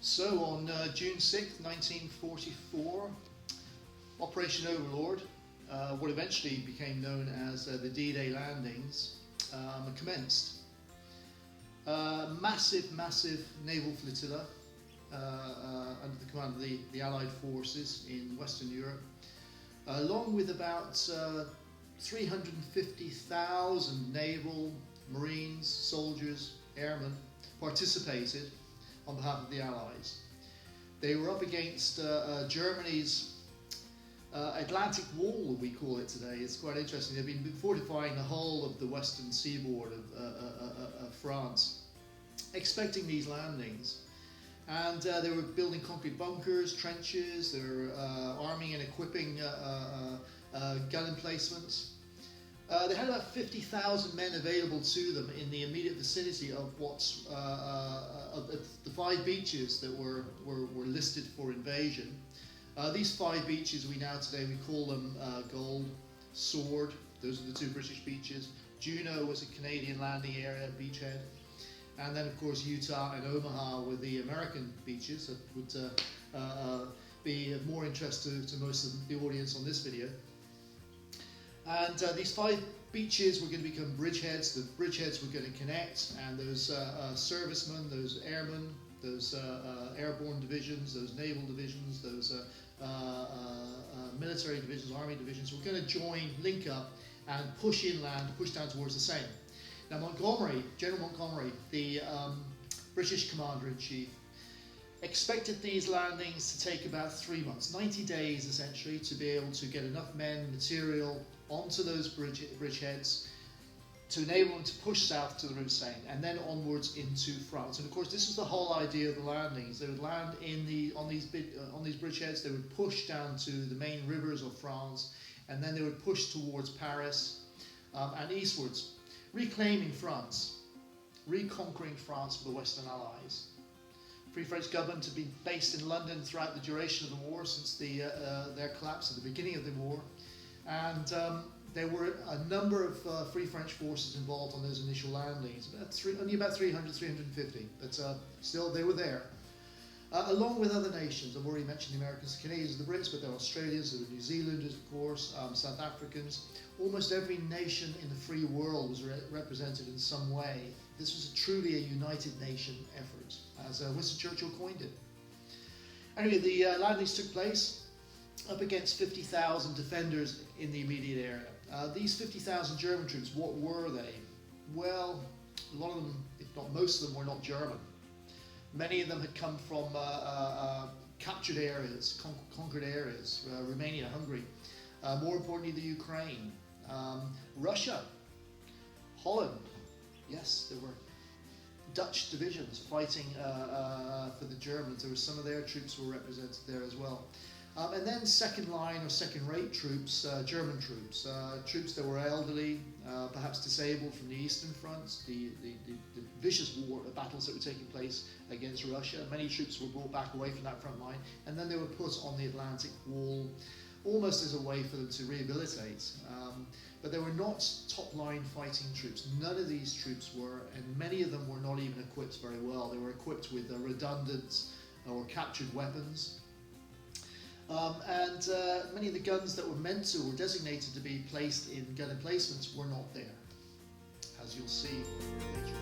So on June 6th, 1944, Operation Overlord, what eventually became known as the D-Day landings, commenced. Massive naval flotilla under the command of the Allied forces in Western Europe, along with about 350,000 naval, marines, soldiers, airmen participated on behalf of the Allies. They were up against Germany's Atlantic Wall, we call it today. It's quite interesting. They've been fortifying the whole of the western seaboard of France, expecting these landings. And they were building concrete bunkers, trenches, they were arming and equipping gun emplacements. They had about 50,000 men available to them in the immediate vicinity of the 5 beaches that were listed for invasion. These 5 beaches we call them Gold, Sword, those are the 2 British beaches. Juno was a Canadian landing area, beachhead. And then of course Utah and Omaha were the American beaches that would be of more interest to most of the audience on this video. And these 5 beaches were going to become bridgeheads. The bridgeheads were going to connect, and those servicemen, those airmen, those airborne divisions, those naval divisions, those military divisions, army divisions were going to link up and push inland, push down towards the Seine. Now General Montgomery, the British Commander-in-Chief, expected these landings to take about 3 months, 90 days essentially, to be able to get enough men, material onto those bridgeheads to enable them to push south to the route Seine and then onwards into France. And of course, this was the whole idea of the landings. They would land on these bridgeheads. They would push down to the main rivers of France, and then they would push towards Paris and eastwards, reclaiming France, reconquering France for the Western Allies. Free French government had been based in London throughout the duration of the war, since their collapse at the beginning of the war, and there were a number of Free French forces involved on those initial landings, only about 300, 350, but still they were there. Along with other nations. I've already mentioned the Americans, the Canadians, the Brits, but there were Australians, there were New Zealanders, of course, South Africans. Almost every nation in the free world was represented in some way. This was truly a united nation effort, as Winston Churchill coined it. Anyway, the landings took place up against 50,000 defenders in the immediate area. These 50,000 German troops, what were they? Well, a lot of them, if not most of them, were not German. Many of them had come from captured areas, conquered areas, Romania, Hungary, more importantly the Ukraine, Russia, Holland. Yes, there were Dutch divisions fighting for the Germans. There were some of their troops were represented there as well. And then second line or second rate troops, German troops, troops that were elderly, perhaps disabled from the Eastern Front, the vicious battles that were taking place against Russia. Many troops were brought back away from that front line, and then they were put on the Atlantic Wall, almost as a way for them to rehabilitate. But they were not top-line fighting troops. None of these troops were, and many of them were not even equipped very well. They were equipped with redundant or captured weapons. And many of the guns that were meant to or designated to be placed in gun emplacements were not there, as you'll see later.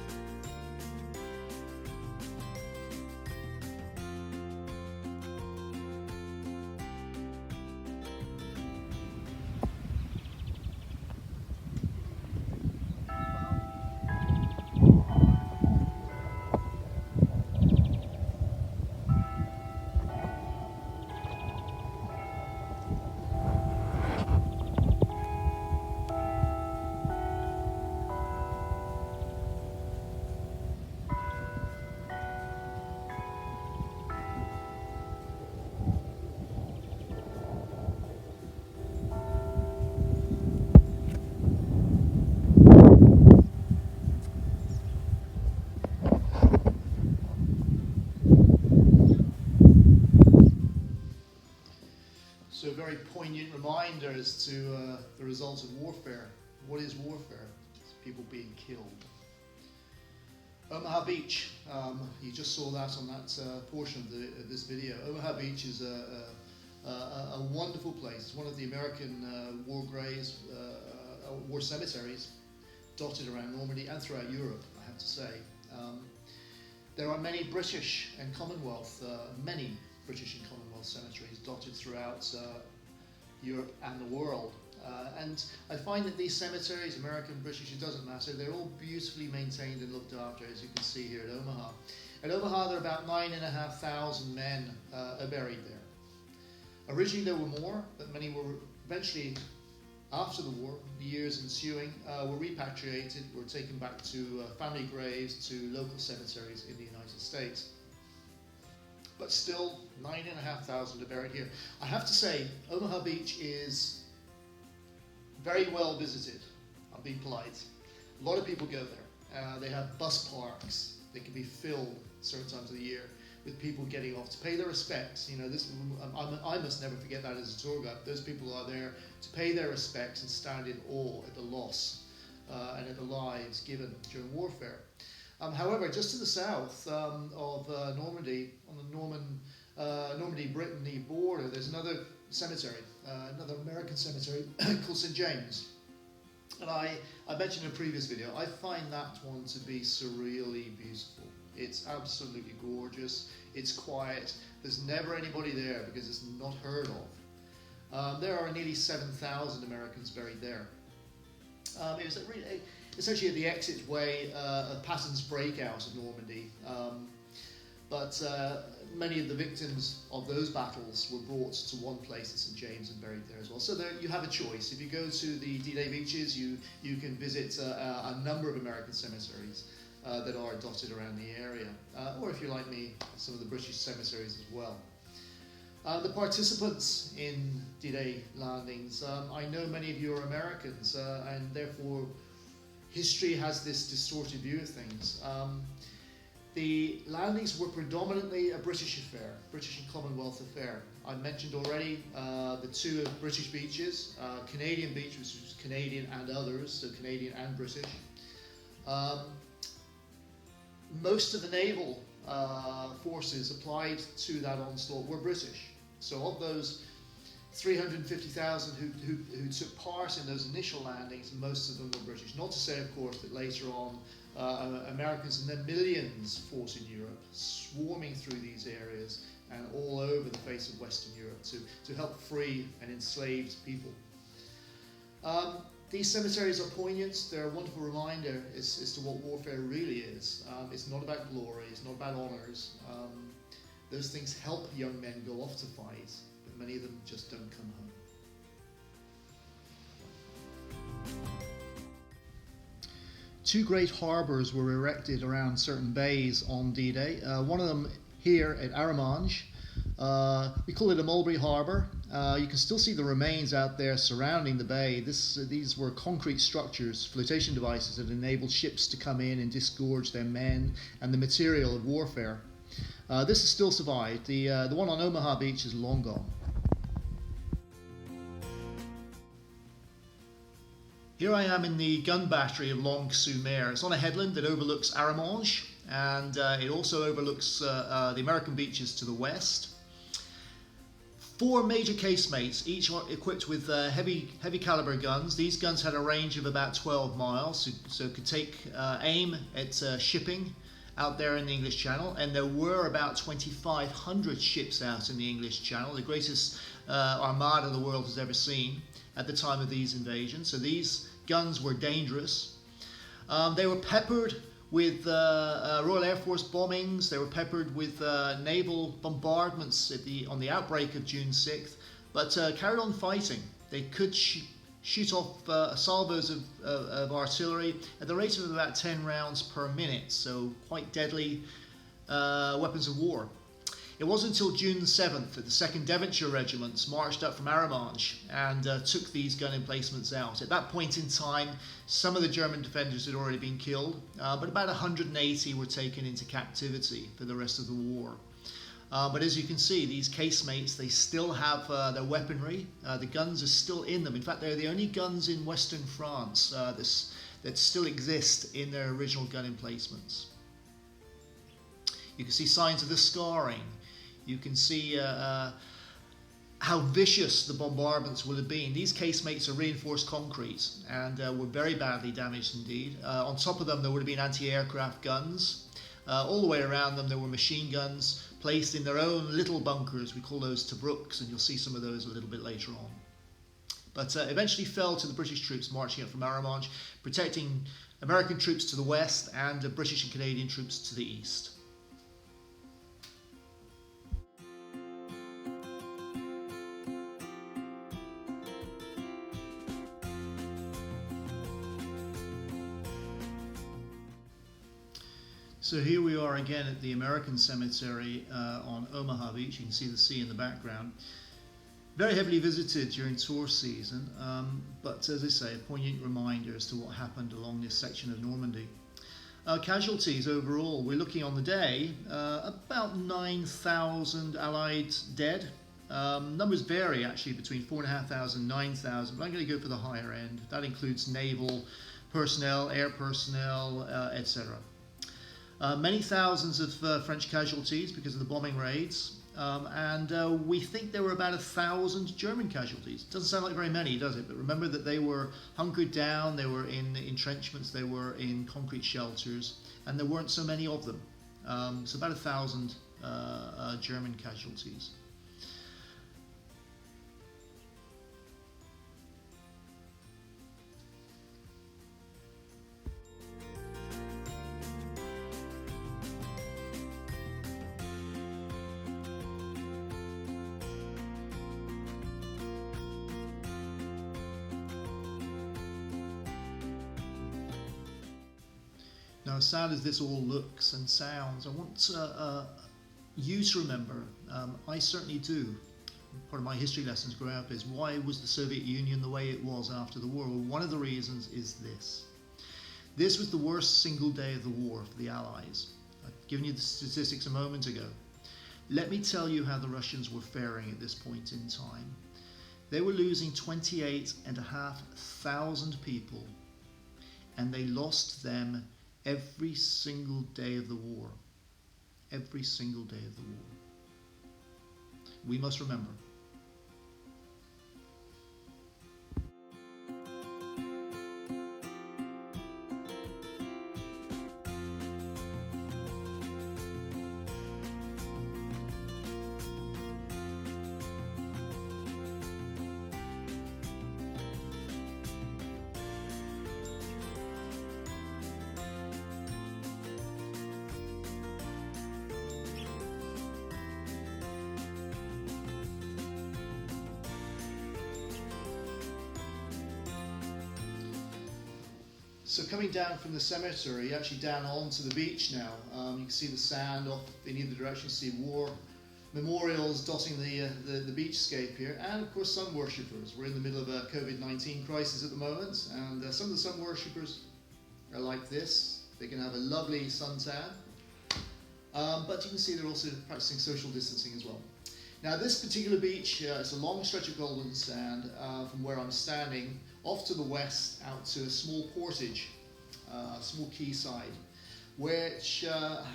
So a very poignant reminder as to the results of warfare. What is warfare? It's people being killed. Omaha Beach, you just saw that on that portion of this video. Omaha Beach is a wonderful place. It's one of the American war graves, war cemeteries dotted around Normandy and throughout Europe, I have to say. There are many British and Commonwealth cemeteries dotted throughout Europe and the world. And I find that these cemeteries, American, British, it doesn't matter, they're all beautifully maintained and looked after, as you can see here at Omaha. At Omaha, there are about 9,500 men are buried there. Originally there were more, but many were eventually, after the war, the years ensuing, were repatriated, were taken back to family graves, to local cemeteries in the United States. But still, 9,500 are buried here. I have to say, Omaha Beach is very well visited. I'm being polite. A lot of people go there. They have bus parks. They can be filled certain times of the year with people getting off to pay their respects. You know, I must never forget that as a tour guide. Those people are there to pay their respects and stand in awe at the loss and at the lives given during warfare. However, just to the south of Normandy, on the Normandy-Brittany border, there's another cemetery, another American cemetery called St. James. And I mentioned in a previous video, I find that one to be surreally beautiful. It's absolutely gorgeous, it's quiet, there's never anybody there because it's not heard of. There are nearly 7,000 Americans buried there. It was essentially at the exit way of Patton's breakout of Normandy. But many of the victims of those battles were brought to one place at St. James and buried there as well. So there you have a choice. If you go to the D-Day beaches, you can visit a number of American cemeteries that are dotted around the area. Or if you're like me, some of the British cemeteries as well. The participants in D-Day landings, I know many of you are Americans, and therefore history has this distorted view of things. The landings were predominantly a British affair, British and Commonwealth affair. I mentioned already the two British beaches, Canadian Beach, which was Canadian and others, so Canadian and British. Most of the naval forces applied to that onslaught were British. So of those 350,000 who took part in those initial landings, most of them were British. Not to say, of course, that later on Americans and then millions fought in Europe, swarming through these areas and all over the face of Western Europe to help free an enslaved people. These cemeteries are poignant. They're a wonderful reminder as to what warfare really is. It's not about glory, it's not about honours. Those things help young men go off to fight, but many of them just don't come home. Two great harbours were erected around certain bays on D-Day. One of them here at Arromanches. We call it a mulberry harbour. You can still see the remains out there surrounding the bay. These were concrete structures, flotation devices that enabled ships to come in and disgorge their men and the material of warfare. This has still survived. The one on Omaha Beach is long gone. Here I am in the gun battery of Longue-sur-Mer. It's on a headland that overlooks Arromanches, and it also overlooks the American beaches to the west. 4 major casemates, each are equipped with heavy caliber guns. These guns had a range of about 12 miles, so could take aim at shipping out there in the English Channel, and there were about 2,500 ships out in the English Channel, the greatest armada the world has ever seen at the time of these invasions. So these guns were dangerous. They were peppered with Royal Air Force bombings. They were peppered with naval bombardments on the outbreak of June 6th, but carried on fighting. They could shoot off salvos of artillery at the rate of about 10 rounds per minute, so quite deadly weapons of war. It wasn't until June 7th that the 2nd Devonshire Regiments marched up from Arromanches and took these gun emplacements out. At that point in time, some of the German defenders had already been killed, but about 180 were taken into captivity for the rest of the war. But as you can see, these casemates, they still have their weaponry. The guns are still in them. In fact, they're the only guns in Western France that still exist in their original gun emplacements. You can see signs of the scarring. You can see how vicious the bombardments will have been. These casemates are reinforced concrete and were very badly damaged indeed. On top of them there would have been anti-aircraft guns. All the way around them there were machine guns placed in their own little bunkers. We call those tabruks, and you'll see some of those a little bit later on. But eventually fell to the British troops marching up from Arromanches, protecting American troops to the west and the British and Canadian troops to the east. So here we are again at the American cemetery on Omaha Beach. You can see the sea in the background. Very heavily visited during tour season, but as I say, a poignant reminder as to what happened along this section of Normandy. Casualties overall, we're looking on the day, about 9,000 Allied dead. Numbers vary actually between 4,500 and 9,000, but I'm going to go for the higher end. That includes naval personnel, air personnel, etc. Many thousands of French casualties because of the bombing raids, and we think there were about 1,000 German casualties. Doesn't sound like very many, does it? But remember that they were hunkered down, they were in entrenchments, they were in concrete shelters, and there weren't so many of them. So about 1,000 German casualties. Now, as sad as this all looks and sounds, I want you to remember, I certainly do, part of my history lessons growing up is, why was the Soviet Union the way it was after the war? Well, one of the reasons is this. This was the worst single day of the war for the Allies. I've given you the statistics a moment ago. Let me tell you how the Russians were faring at this point in time. They were losing 28,500 people, and they lost them every single day of the war. Every single day of the war. We must remember. So coming down from the cemetery, actually down onto the beach now, you can see the sand off in either direction. You see war memorials dotting the beachscape here, and of course sun worshippers. We're in the middle of a COVID-19 crisis at the moment, and some of the sun worshippers are like this. They can have a lovely suntan, but you can see they're also practicing social distancing as well. Now this particular beach, it's a long stretch of golden sand from where I'm standing, off to the west out to a small portage, a small quayside, which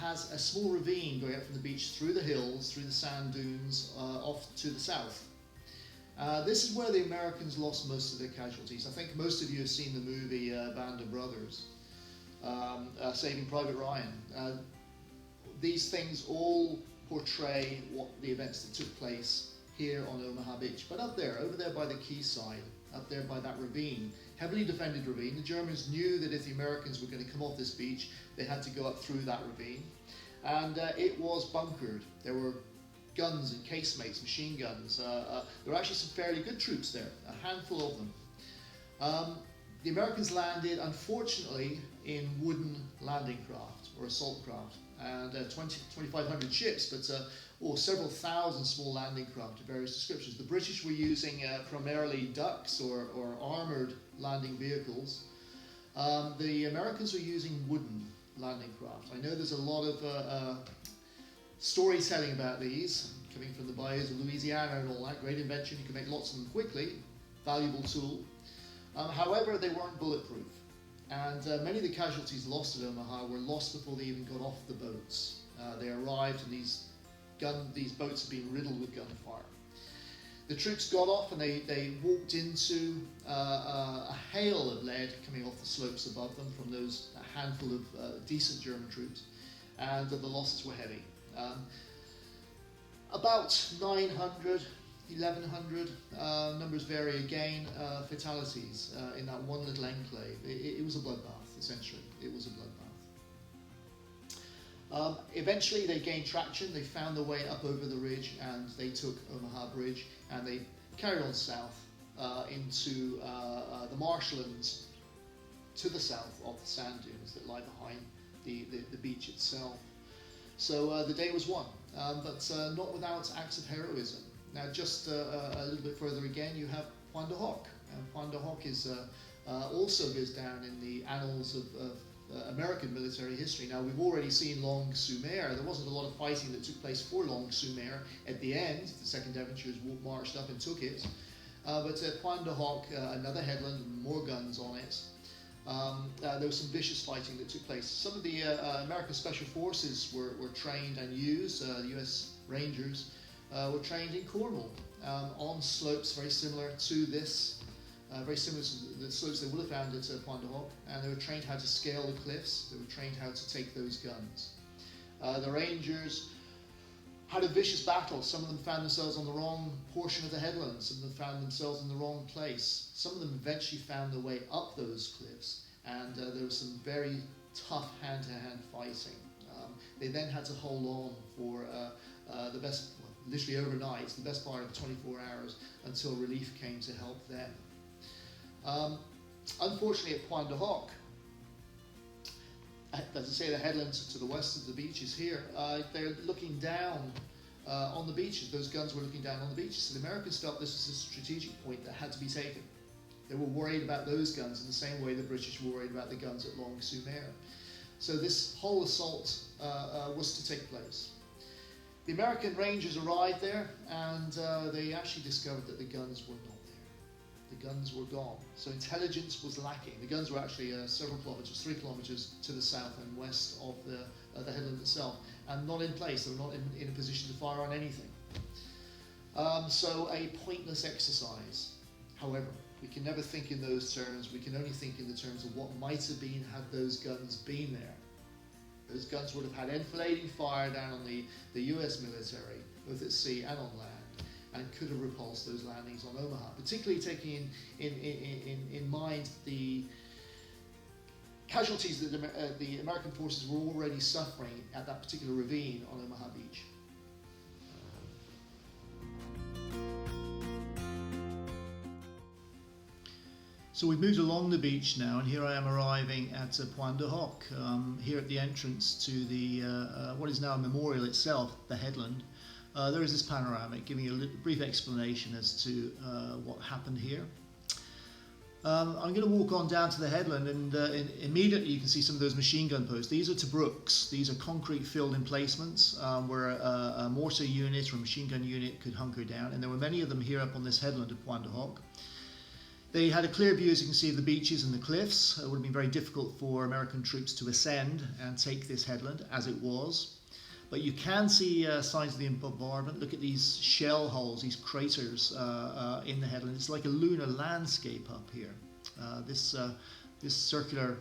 has a small ravine going up from the beach through the hills, through the sand dunes, off to the south. This is where the Americans lost most of their casualties. I think most of you have seen the movie Band of Brothers, Saving Private Ryan. These things all portray what the events that took place here on Omaha Beach. But up there, over there by the quayside, up there by that ravine, heavily defended ravine, the Germans knew that if the Americans were going to come off this beach, they had to go up through that ravine. And it was bunkered. There were guns and casemates, machine guns. There were actually some fairly good troops there, a handful of them. The Americans landed, unfortunately, in wooden landing craft or assault craft, and 2,500 ships, but several thousand small landing craft of various descriptions. The British were using primarily ducks or armoured landing vehicles. The Americans were using wooden landing craft. I know there's a lot of storytelling about these, coming from the bayous of Louisiana and all that. Great invention, you can make lots of them quickly, valuable tool. However, they weren't bulletproof, and many of the casualties lost at Omaha were lost before they even got off the boats. They arrived and these boats had been riddled with gunfire. The troops got off and they walked into a hail of lead coming off the slopes above them from a handful of decent German troops, and the losses were heavy. About 900, 1100, numbers vary again, fatalities in that one little enclave. It was a bloodbath, essentially. It was a bloodbath. Eventually they gained traction, they found their way up over the ridge, and they took Omaha Bridge, and they carried on south into the marshlands to the south of the sand dunes that lie behind the beach itself. So the day was won, but not without acts of heroism. Now just a little bit further again, you have Pointe du Hoc. And Pointe du Hoc is, also goes down in the annals of American military history. Now we've already seen Long-sur-Mer. There wasn't a lot of fighting that took place for Long-sur-Mer at the end. The Second Devonshires marched up and took it. But at Pointe du Hoc, another headland, more guns on it. There was some vicious fighting that took place. Some of the American Special Forces were trained and used. The US Rangers were trained in Cornwall on slopes very similar to this, very similar to the slopes they would have found at Pointe du Hoc, and they were trained how to scale the cliffs. They were trained how to take those guns. The Rangers had a vicious battle. Some of them found themselves on the wrong portion of the headland. Some of them found themselves in the wrong place. Some of them eventually found their way up those cliffs, and there was some very tough hand-to-hand fighting. They then had to hold on for the best, literally overnight, the best part of 24 hours until relief came to help them. Unfortunately, at Pointe du Hoc, as I say, the headlands to the west of the beaches here, they're looking down on the beaches. Those guns were looking down on the beaches. So the Americans felt this was a strategic point that had to be taken. They were worried about those guns in the same way the British were worried about the guns at Long-sur-Mer. So this whole assault was to take place. The American Rangers arrived there, and they actually discovered that the guns were not there. The guns were gone. So intelligence was lacking. The guns were actually several kilometres, 3 kilometres to the south and west of the headland itself, and not in place. They were not in a position to fire on anything. So a pointless exercise. However, we can never think in those terms. We can only think in the terms of what might have been had those guns been there. Those guns would have had enfilading fire down on the US military, both at sea and on land, and could have repulsed those landings on Omaha, particularly taking in mind the casualties that the American forces were already suffering at that particular ravine on Omaha Beach. So we've moved along the beach now, and here I am arriving at Pointe du Hoc, here at the entrance to the what is now a memorial itself, the headland. There is this panoramic giving you a brief explanation as to what happened here. I'm going to walk on down to the headland, and immediately you can see some of those machine gun posts. These are Tobruks. These are concrete filled emplacements where a mortar unit or a machine gun unit could hunker down, and there were many of them here up on this headland at Pointe du Hoc. They had a clear view, as you can see, of the beaches and the cliffs. It would have been very difficult for American troops to ascend and take this headland, as it was. But you can see signs of the bombardment. Look at these shell holes, these craters in the headland. It's like a lunar landscape up here. This circular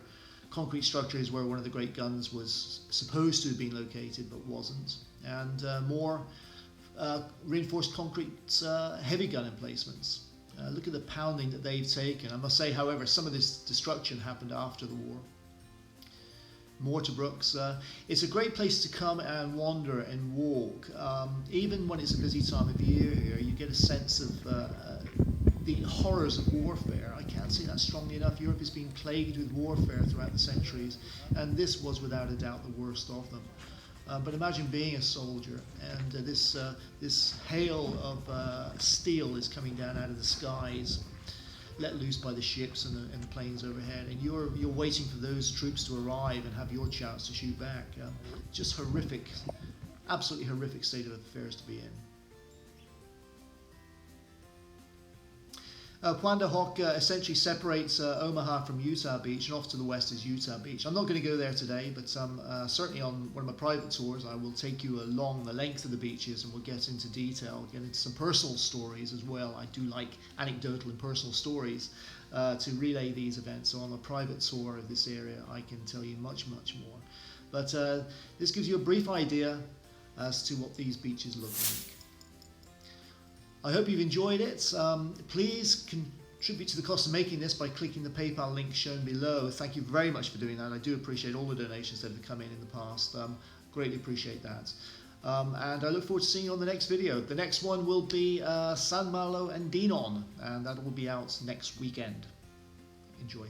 concrete structure is where one of the great guns was supposed to have been located, but wasn't. And more reinforced concrete heavy gun emplacements. Look at the pounding that they've taken. I must say, however, some of this destruction happened after the war. More Tobruks. It's a great place to come and wander and walk. Even when it's a busy time of year here, you get a sense of the horrors of warfare. I can't say that strongly enough. Europe has been plagued with warfare throughout the centuries, and this was without a doubt the worst of them. But imagine being a soldier, and this hail of steel is coming down out of the skies, let loose by the ships and the planes overhead, and you're waiting for those troops to arrive and have your chance to shoot back. Just horrific, absolutely horrific state of affairs to be in. Pointe du Hoc essentially separates Omaha from Utah Beach, and off to the west is Utah Beach. I'm not going to go there today, but certainly on one of my private tours I will take you along the length of the beaches, and we'll get into detail, get into some personal stories as well. I do like anecdotal and personal stories to relay these events, so on a private tour of this area I can tell you much more. But this gives you a brief idea as to what these beaches look like. I hope you've enjoyed it. Please contribute to the cost of making this by clicking the PayPal link shown below. Thank you very much for doing that. I do appreciate all the donations that have come in the past. Greatly appreciate that. And I look forward to seeing you on the next video. The next one will be San Malo and Dinon, and that will be out next weekend. Enjoy.